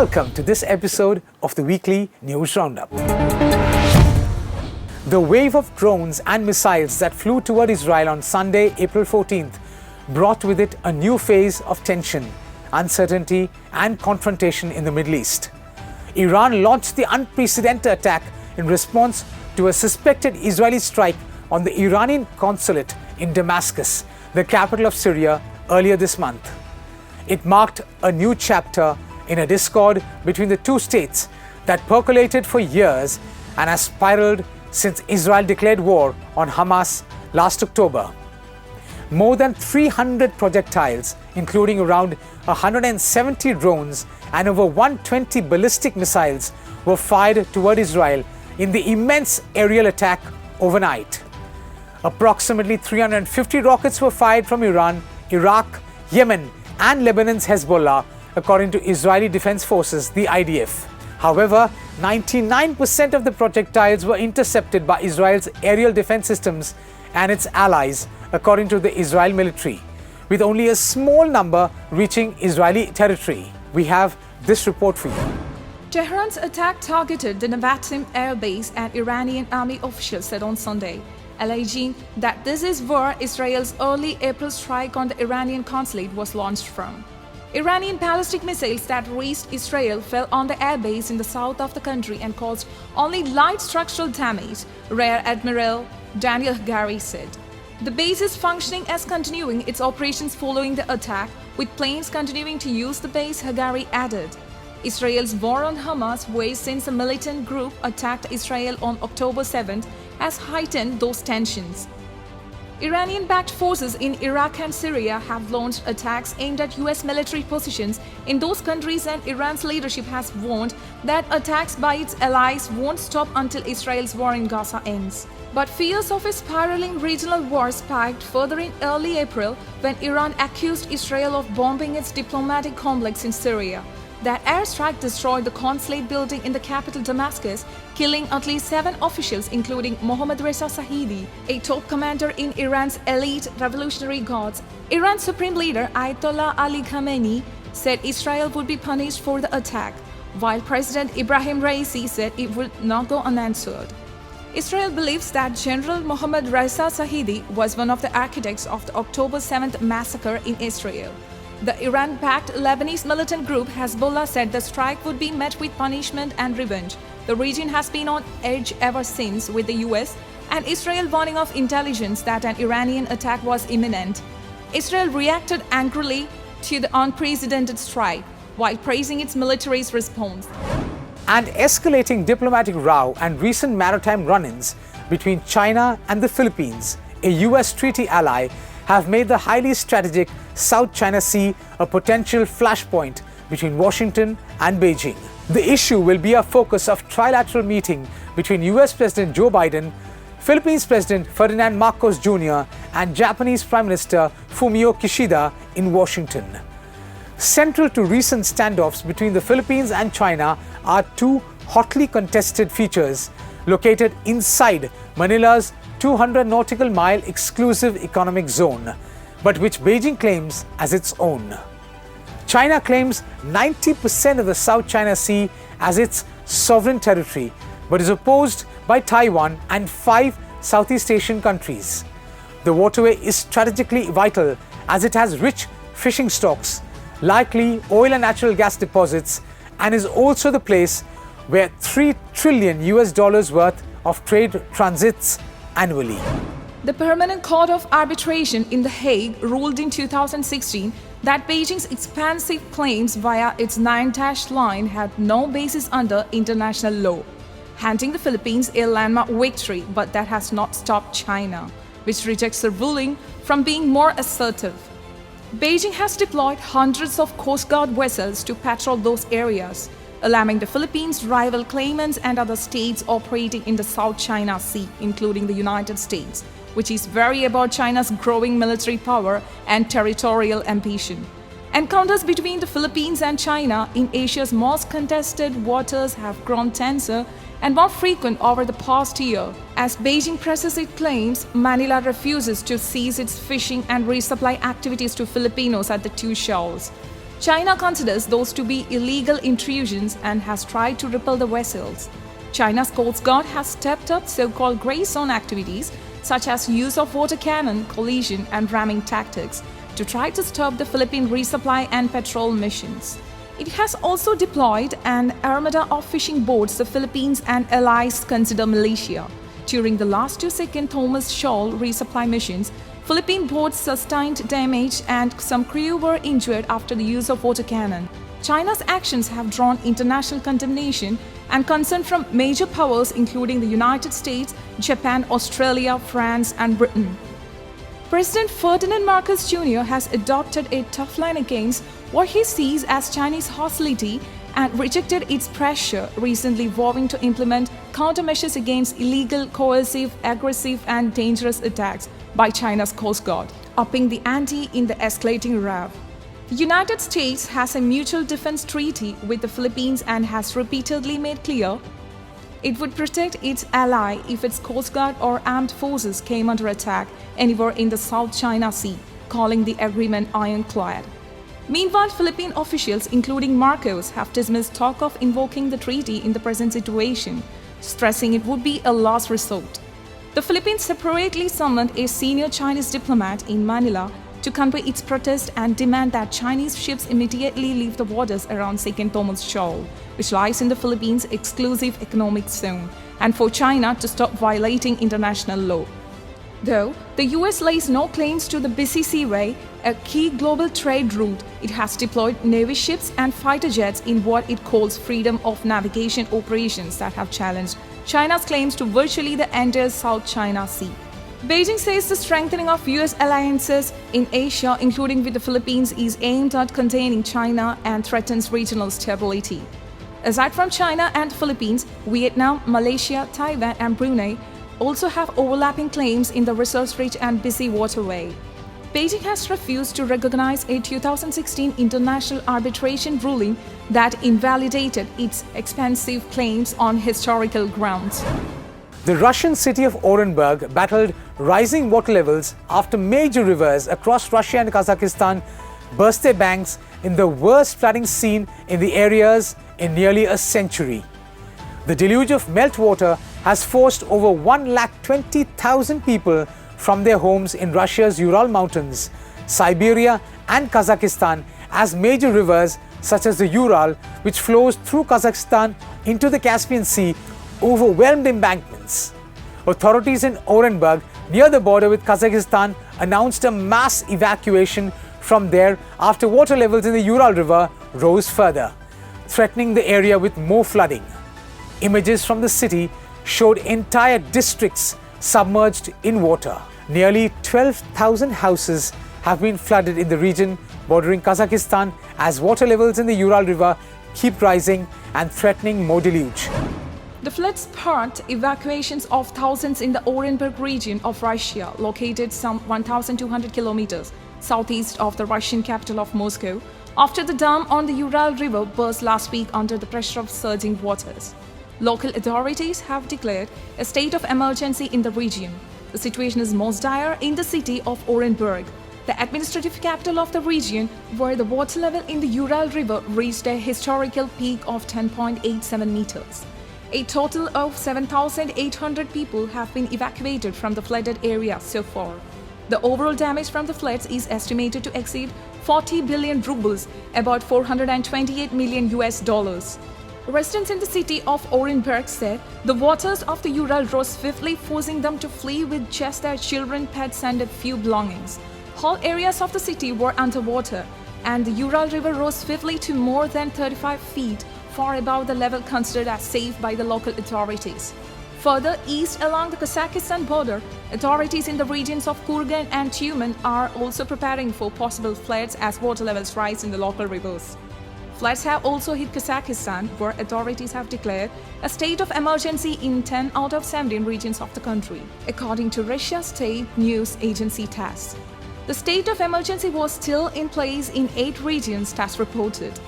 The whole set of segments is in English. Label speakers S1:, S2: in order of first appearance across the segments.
S1: Welcome to this episode of the weekly News Roundup. The wave of drones and missiles that flew toward Israel on Sunday, April 14th, brought with it a new phase of tension, uncertainty, and confrontation in the Middle East. Iran launched the unprecedented attack in response to a suspected Israeli strike on the Iranian consulate in Damascus, the capital of Syria, earlier this month. It marked a new chapter in a discord between the two states that percolated for years and has spiraled since Israel declared war on Hamas last October. More than 300 projectiles, including around 170 drones and over 120 ballistic missiles, were fired toward Israel in the immense aerial attack overnight. Approximately 350 rockets were fired from Iran, Iraq, Yemen, and Lebanon's Hezbollah, according to Israeli Defense Forces, the IDF. However, 99% of the projectiles were intercepted by Israel's aerial defense systems and its allies, according to the Israel military, with only a small number reaching Israeli territory. We have this report for you.
S2: Tehran's attack targeted the Nevatim air base, and Iranian army officials said on Sunday, alleging that this is where Israel's early April strike on the Iranian consulate was launched from. Iranian ballistic missiles that reached Israel fell on the airbase in the south of the country and caused only light structural damage, Rear Admiral Daniel Hagari said. The base is functioning as continuing its operations following the attack, with planes continuing to use the base, Hagari added. Israel's war on Hamas, where since a militant group attacked Israel on October 7th, has heightened those tensions. Iranian-backed forces in Iraq and Syria have launched attacks aimed at US military positions in those countries, and Iran's leadership has warned that attacks by its allies won't stop until Israel's war in Gaza ends. But fears of a spiraling regional war spiked further in early April when Iran accused Israel of bombing its diplomatic complex in Syria. That airstrike destroyed the consulate building in the capital Damascus, killing at least 7 officials, including Mohammad Reza Zahedi, a top commander in Iran's elite revolutionary guards. Iran's supreme leader Ayatollah Ali Khamenei said Israel would be punished for the attack, while President Ibrahim Raisi said it would not go unanswered. Israel believes that General Mohammad Reza Zahedi was one of the architects of the October 7th massacre in Israel. The Iran-backed Lebanese militant group Hezbollah said the strike would be met with punishment and revenge. The region has been on edge ever since, with the US and Israel warning of intelligence that an Iranian attack was imminent. Israel reacted angrily to the unprecedented strike, while praising its military's response.
S1: And escalating diplomatic row and recent maritime run-ins between China and the Philippines, a US treaty ally, have made the highly strategic South China Sea a potential flashpoint between Washington and Beijing. The issue will be a focus of trilateral meeting between US President Joe Biden, Philippines President Ferdinand Marcos Jr., and Japanese Prime Minister Fumio Kishida in Washington. Central to recent standoffs between the Philippines and China are 2 hotly contested features located inside Manila's 200 nautical mile exclusive economic zone, but which Beijing claims as its own. China claims 90% of the South China Sea as its sovereign territory, but is opposed by Taiwan and 5 Southeast Asian countries. The waterway is strategically vital as it has rich fishing stocks, likely oil and natural gas deposits, and is also the place where $3 trillion worth of trade transits annually.
S2: The Permanent Court of Arbitration in The Hague ruled in 2016 that Beijing's expansive claims via its 9-dash line had no basis under international law, handing the Philippines a landmark victory, but that has not stopped China, which rejects the ruling, from being more assertive. Beijing has deployed hundreds of Coast Guard vessels to patrol those areas, allowing the Philippines' rival claimants and other states operating in the South China Sea, including the United States, which is wary about China's growing military power and territorial ambition. Encounters between the Philippines and China in Asia's most contested waters have grown tenser and more frequent over the past year. As Beijing presses its claims, Manila refuses to cease its fishing and resupply activities to Filipinos at the two shores. China considers those to be illegal intrusions and has tried to repel the vessels. China's Coast Guard has stepped up so-called grey zone activities such as use of water cannon, collision and ramming tactics to try to stop the Philippine resupply and patrol missions. It has also deployed an armada of fishing boats the Philippines and allies consider militia. During the last two Second Thomas Shoal resupply missions, Philippine boats sustained damage and some crew were injured after the use of water cannon. China's actions have drawn international condemnation and concern from major powers including the United States, Japan, Australia, France and Britain. President Ferdinand Marcos Jr. has adopted a tough line against what he sees as Chinese hostility and rejected its pressure, recently vowing to implement countermeasures against illegal, coercive, aggressive and dangerous attacks by China's Coast Guard, upping the ante in the escalating row. The United States has a mutual defense treaty with the Philippines and has repeatedly made clear it would protect its ally if its Coast Guard or armed forces came under attack anywhere in the South China Sea, calling the agreement ironclad. Meanwhile, Philippine officials, including Marcos, have dismissed talk of invoking the treaty in the present situation, stressing it would be a last resort. The Philippines separately summoned a senior Chinese diplomat in Manila to convey its protest and demand that Chinese ships immediately leave the waters around Second Thomas Shoal, which lies in the Philippines' exclusive economic zone, and for China to stop violating international law. Though the US lays no claims to the busy seaway, a key global trade route, it has deployed Navy ships and fighter jets in what it calls freedom of navigation operations that have challenged China's claims to virtually the entire South China Sea. Beijing says the strengthening of US alliances in Asia, including with the Philippines, is aimed at containing China and threatens regional stability. Aside from China and the Philippines, Vietnam, Malaysia, Taiwan and Brunei also have overlapping claims in the resource-rich and busy waterway. Beijing has refused to recognize a 2016 international arbitration ruling that invalidated its expansive claims on historical grounds.
S1: The Russian city of Orenburg battled rising water levels after major rivers across Russia and Kazakhstan burst their banks in the worst flooding seen in the areas in nearly a century. The deluge of meltwater has forced over 120,000 people from their homes in Russia's Ural Mountains, Siberia and Kazakhstan as major rivers such as the Ural, which flows through Kazakhstan into the Caspian Sea, overwhelmed embankments. Authorities in Orenburg, near the border with Kazakhstan, announced a mass evacuation from there after water levels in the Ural River rose further, threatening the area with more flooding. Images from the city showed entire districts submerged in water. Nearly 12,000 houses have been flooded in the region bordering Kazakhstan as water levels in the Ural River keep rising and threatening more deluge.
S2: The floods sparked evacuations of thousands in the Orenburg region of Russia, located some 1,200 kilometers southeast of the Russian capital of Moscow, after the dam on the Ural River burst last week under the pressure of surging waters. Local authorities have declared a state of emergency in the region. The situation is most dire in the city of Orenburg, the administrative capital of the region, where the water level in the Ural River reached a historical peak of 10.87 meters. A total of 7,800 people have been evacuated from the flooded area so far. The overall damage from the floods is estimated to exceed 40 billion rubles, about $428 million. Residents in the city of Orenburg said the waters of the Ural rose swiftly, forcing them to flee with just their children, pets and a few belongings. Whole areas of the city were underwater, and the Ural River rose swiftly to more than 35 feet, far above the level considered as safe by the local authorities. Further east along the Kazakhstan border, authorities in the regions of Kurgan and Tyumen are also preparing for possible floods as water levels rise in the local rivers. Floods have also hit Kazakhstan, where authorities have declared a state of emergency in 10 out of 17 regions of the country, according to Russia's state news agency TASS. The state of emergency was still in place in 8 regions, TASS reported.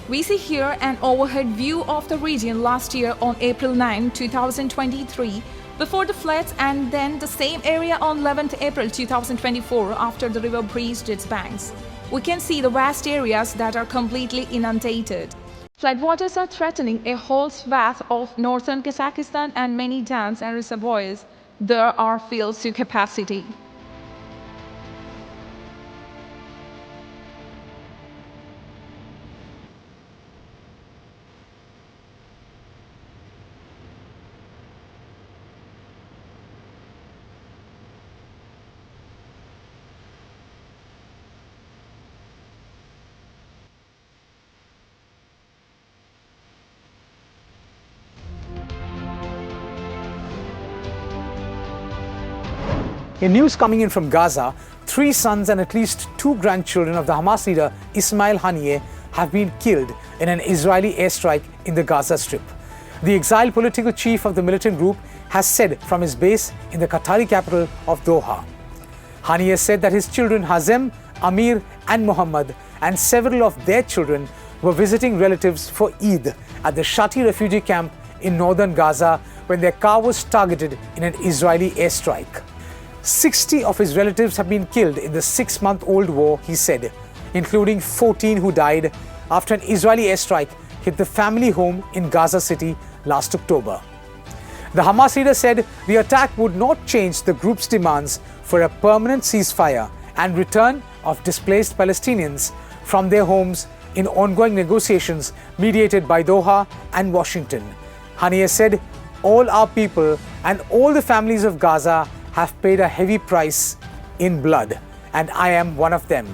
S2: We see here an overhead view of the region last year on April 9, 2023, before the floods, and then the same area on 11th April 2024 after the river breached its banks. We can see the vast areas that are completely inundated. Floodwaters are threatening a whole swath of northern Kazakhstan, and many dams and reservoirs there are filled to capacity.
S1: In news coming in from Gaza, 3 sons and at least 2 grandchildren of the Hamas leader Ismail Haniyeh have been killed in an Israeli airstrike in the Gaza Strip. The exiled political chief of the militant group has said from his base in the Qatari capital of Doha. Haniyeh said that his children Hazem, Amir and Muhammad and several of their children were visiting relatives for Eid at the Shati refugee camp in northern Gaza when their car was targeted in an Israeli airstrike. 60 of his relatives have been killed in the 6-month-old war, he said, including 14 who died after an Israeli airstrike hit the family home in Gaza City last October. The Hamas leader said the attack would not change the group's demands for a permanent ceasefire and return of displaced Palestinians from their homes in ongoing negotiations mediated by Doha and Washington. Haniyeh said, "All our people and all the families of Gaza have paid a heavy price in blood, and I am one of them."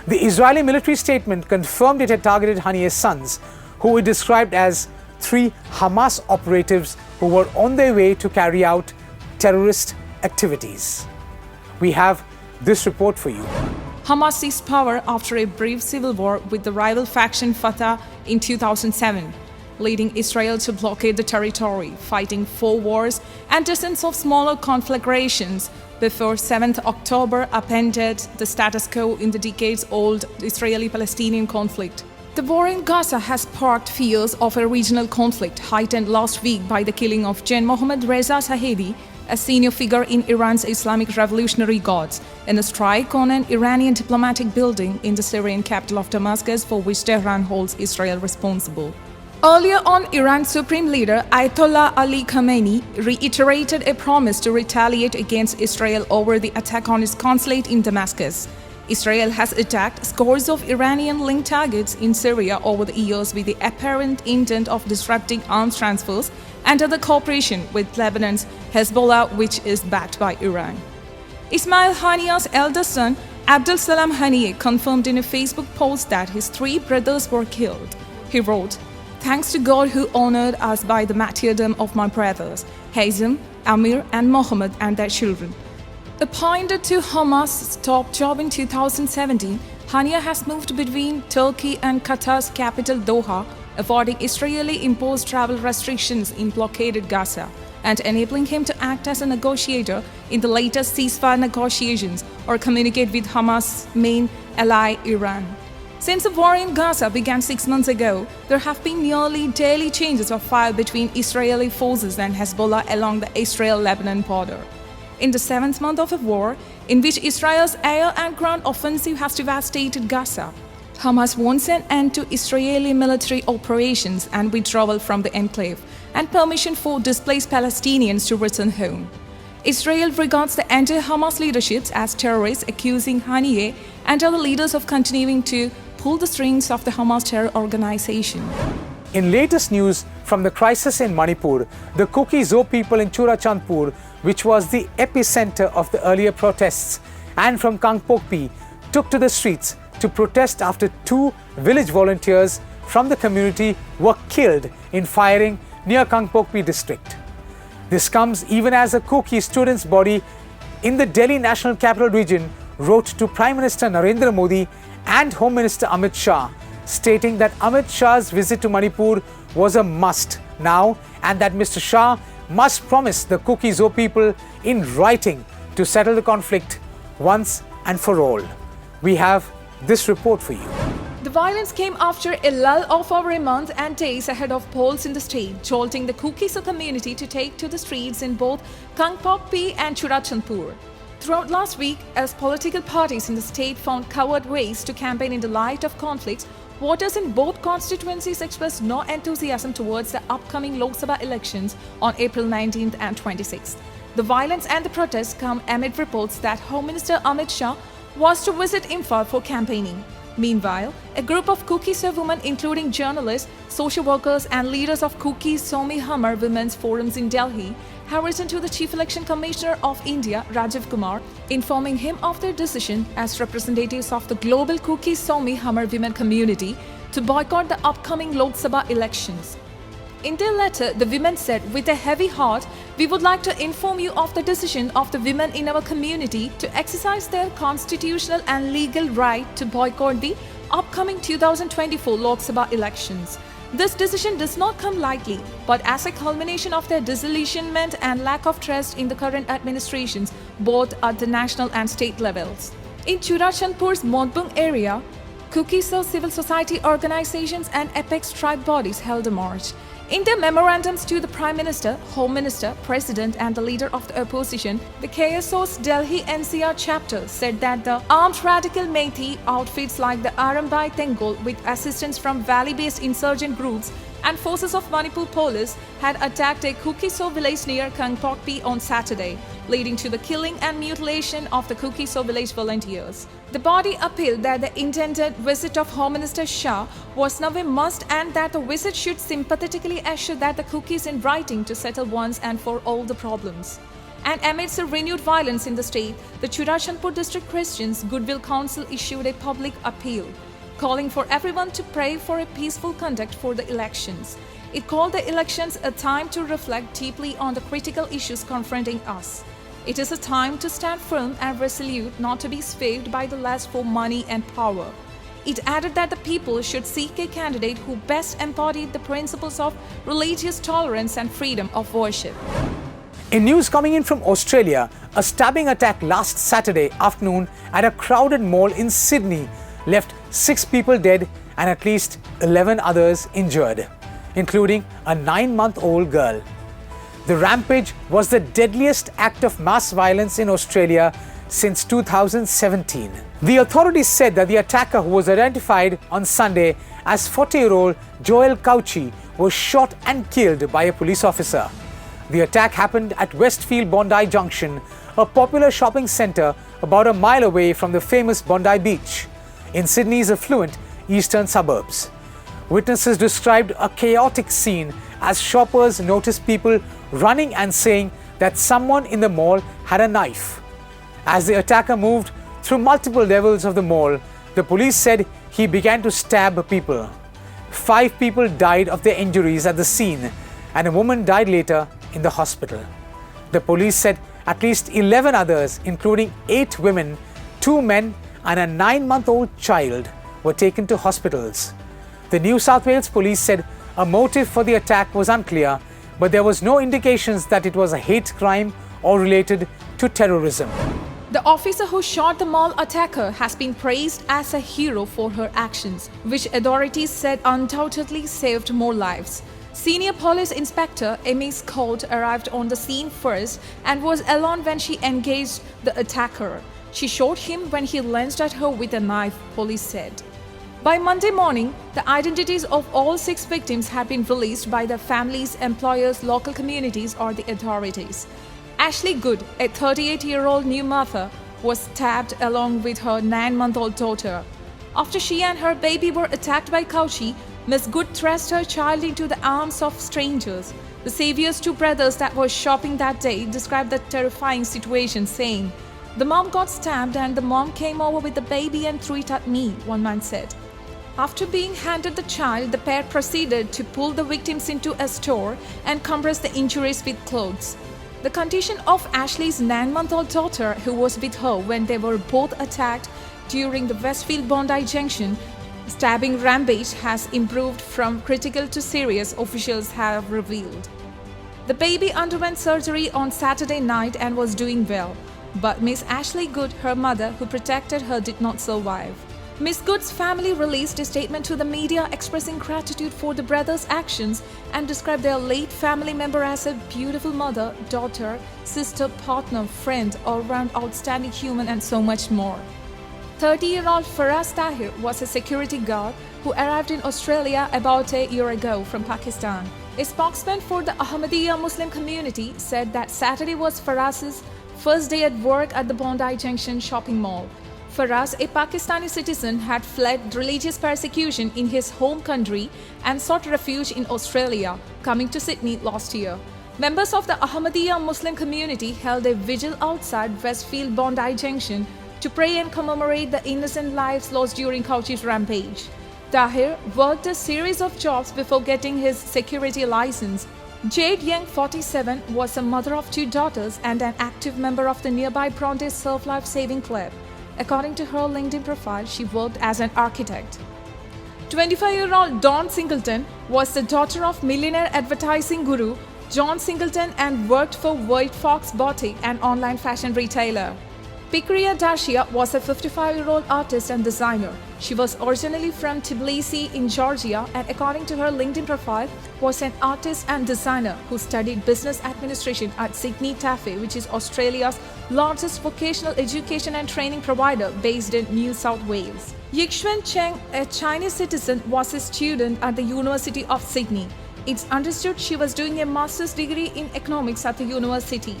S1: The Israeli military statement confirmed it had targeted Haniyeh's sons, who it described as 3 Hamas operatives who were on their way to carry out terrorist activities. We have this report for you.
S2: Hamas seized power after a brief civil war with the rival faction Fatah in 2007. Leading Israel to blockade the territory, fighting 4 wars and dozens of smaller conflagrations before 7th October upended the status quo in the decades-old Israeli-Palestinian conflict. The war in Gaza has sparked fears of a regional conflict, heightened last week by the killing of Gen Mohammad Reza Zahedi, a senior figure in Iran's Islamic Revolutionary Guards, in a strike on an Iranian diplomatic building in the Syrian capital of Damascus, for which Tehran holds Israel responsible. Earlier on, Iran's Supreme Leader Ayatollah Ali Khamenei reiterated a promise to retaliate against Israel over the attack on its consulate in Damascus. Israel has attacked scores of Iranian-linked targets in Syria over the years with the apparent intent of disrupting arms transfers and other cooperation with Lebanon's Hezbollah, which is backed by Iran. Ismail Haniyeh's eldest son, Abdul Salam Haniyeh, confirmed in a Facebook post that his 3 brothers were killed. He wrote, "Thanks to God who honored us by the martyrdom of my brothers, Hazem, Amir and Mohammed and their children." Appointed to Hamas' top job in 2017, Haniyeh has moved between Turkey and Qatar's capital Doha, avoiding Israeli-imposed travel restrictions in blockaded Gaza and enabling him to act as a negotiator in the latest ceasefire negotiations or communicate with Hamas' main ally, Iran. Since the war in Gaza began 6 months ago, there have been nearly daily changes of fire between Israeli forces and Hezbollah along the Israel-Lebanon border. In the 7th month of a war, in which Israel's air and ground offensive has devastated Gaza, Hamas wants an end to Israeli military operations and withdrawal from the enclave, and permission for displaced Palestinians to return home. Israel regards the anti-Hamas leadership as terrorists, accusing Haniyeh and other leaders of continuing to pull the strings of the Hamas terror organization.
S1: In latest news from the crisis in Manipur, the Kuki-Zo people in Churachandpur, which was the epicenter of the earlier protests, and from Kangpokpi, took to the streets to protest after 2 village volunteers from the community were killed in firing near Kangpokpi district. This comes even as a Kuki students' body in the Delhi National Capital Region wrote to Prime Minister Narendra Modi and Home Minister Amit Shah, stating that Amit Shah's visit to Manipur was a must now and that Mr. Shah must promise the Kuki-Zo people in writing to settle the conflict once and for all. We have this report for you.
S2: The violence came after a lull of over a month and days ahead of polls in the state, jolting the Kuki community to take to the streets in both Kangpokpi and Churachandpur. Throughout last week, as political parties in the state found covert ways to campaign in the light of conflicts, voters in both constituencies expressed no enthusiasm towards the upcoming Lok Sabha elections on April 19th and 26th. The violence and the protests come amid reports that Home Minister Amit Shah was to visit Imphal for campaigning. Meanwhile, a group of Kuki women, including journalists, social workers, and leaders of Kuki Somi Hamar women's forums in Delhi, have written to the Chief Election Commissioner of India, Rajiv Kumar, informing him of their decision as representatives of the global Kuki Somi Hamar women community to boycott the upcoming Lok Sabha elections. In their letter, the women said, "With a heavy heart, we would like to inform you of the decision of the women in our community to exercise their constitutional and legal right to boycott the upcoming 2024 Lok Sabha elections. This decision does not come lightly, but as a culmination of their disillusionment and lack of trust in the current administrations, both at the national and state levels." In Churachandpur's Modbung area, Kuki civil society organizations and apex tribe bodies held a march. In their memorandums to the Prime Minister, Home Minister, President and the leader of the opposition, the KSO's Delhi NCR chapter said that the armed radical Meitei outfits like the Arambai Tengol, with assistance from valley-based insurgent groups and forces of Manipur police, had attacked a Kuki village near Kangpokpi on Saturday, leading to the killing and mutilation of the Kuki village volunteers. The body appealed that the intended visit of Home Minister Shah was now a must and that the visit should sympathetically assure that the Kuki is in writing to settle once and for all the problems. And amidst the renewed violence in the state, the Churachandpur District Christians Goodwill Council issued a public appeal, calling for everyone to pray for a peaceful conduct for the elections. It called the elections a time to reflect deeply on the critical issues confronting us. It is a time to stand firm and resolute, not to be swayed by the lust for money and power. It added that the people should seek a candidate who best embodied the principles of religious tolerance and freedom of worship.
S1: In news coming in from Australia, a stabbing attack last Saturday afternoon at a crowded mall in Sydney left 6 people dead and at least 11 others injured, including a 9-month-old girl. The rampage was the deadliest act of mass violence in Australia since 2017. The authorities said that the attacker, who was identified on Sunday as 40-year-old Joel Cauchi, was shot and killed by a police officer. The attack happened at Westfield Bondi Junction, a popular shopping centre about a mile away from the famous Bondi Beach, in Sydney's affluent eastern suburbs. Witnesses described a chaotic scene as shoppers noticed people running and saying that someone in the mall had a knife. As the attacker moved through multiple levels of the mall, the police said he began to stab people. 5 people died of their injuries at the scene, and a woman died later in the hospital. The police said at least 11 others, including 8 women, 2 men, and a 9-month-old child, were taken to hospitals. The New South Wales police said a motive for the attack was unclear, but there was no indications that it was a hate crime or related to terrorism.
S2: The officer who shot the mall attacker has been praised as a hero for her actions, which authorities said undoubtedly saved more lives. Senior Police Inspector Amy Scott arrived on the scene first and was alone when she engaged the attacker. She shot him when he lunged at her with a knife, police said. By Monday morning, the identities of all 6 victims had been released by their families, employers, local communities, or the authorities. Ashley Good, a 38-year-old new mother, was stabbed along with her 9-month-old daughter. After she and her baby were attacked by Cauchi, Ms. Good thrust her child into the arms of strangers. The Saviour's 2 brothers that were shopping that day described the terrifying situation, saying, "The mom got stabbed and the mom came over with the baby and threw it at me," one man said. After being handed the child, the pair proceeded to pull the victims into a store and compress the injuries with clothes. The condition of Ashley's 9-month-old daughter, who was with her when they were both attacked during the Westfield Bondi Junction stabbing rampage, has improved from critical to serious, officials have revealed. The baby underwent surgery on Saturday night and was doing well, but Miss Ashley Good, her mother, who protected her, did not survive. Miss Good's family released a statement to the media expressing gratitude for the brothers' actions and described their late family member as a beautiful mother, daughter, sister, partner, friend, all-round outstanding human and so much more. 30-year-old Faraz Tahir was a security guard who arrived in Australia about a year ago from Pakistan. A spokesman for the Ahmadiyya Muslim community said that Saturday was Faraz's first day at work at the Bondi Junction shopping mall. Faraz, a Pakistani citizen, had fled religious persecution in his home country and sought refuge in Australia, coming to Sydney last year. Members of the Ahmadiyya Muslim community held a vigil outside Westfield Bondi Junction to pray and commemorate the innocent lives lost during Cauchy's rampage. Tahir worked a series of jobs before getting his security license. Jade Young, 47, was a mother of 2 daughters and an active member of the nearby Bronte Surf Life Saving Club. According to her LinkedIn profile, she worked as an architect. 25-year-old Dawn Singleton was the daughter of millionaire advertising guru John Singleton and worked for White Fox Boutique, an online fashion retailer. Pikriya Dashia was a 55-year-old artist and designer. She was originally from Tbilisi in Georgia and, according to her LinkedIn profile, was an artist and designer who studied business administration at Sydney TAFE, which is Australia's largest vocational education and training provider based in New South Wales. Yixuan Cheng, a Chinese citizen, was a student at the University of Sydney. It's understood she was doing a master's degree in economics at the university.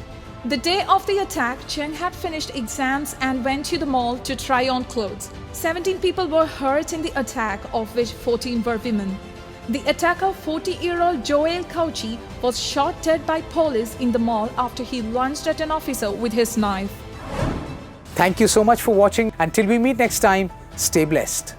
S2: The day of the attack, Cheng had finished exams and went to the mall to try on clothes. 17 people were hurt in the attack, of which 14 were women. The attacker, 40-year-old Joel Cauchy, was shot dead by police in the mall after he lunged at an officer with his knife.
S1: Thank you so much for watching. Until we meet next time, stay blessed.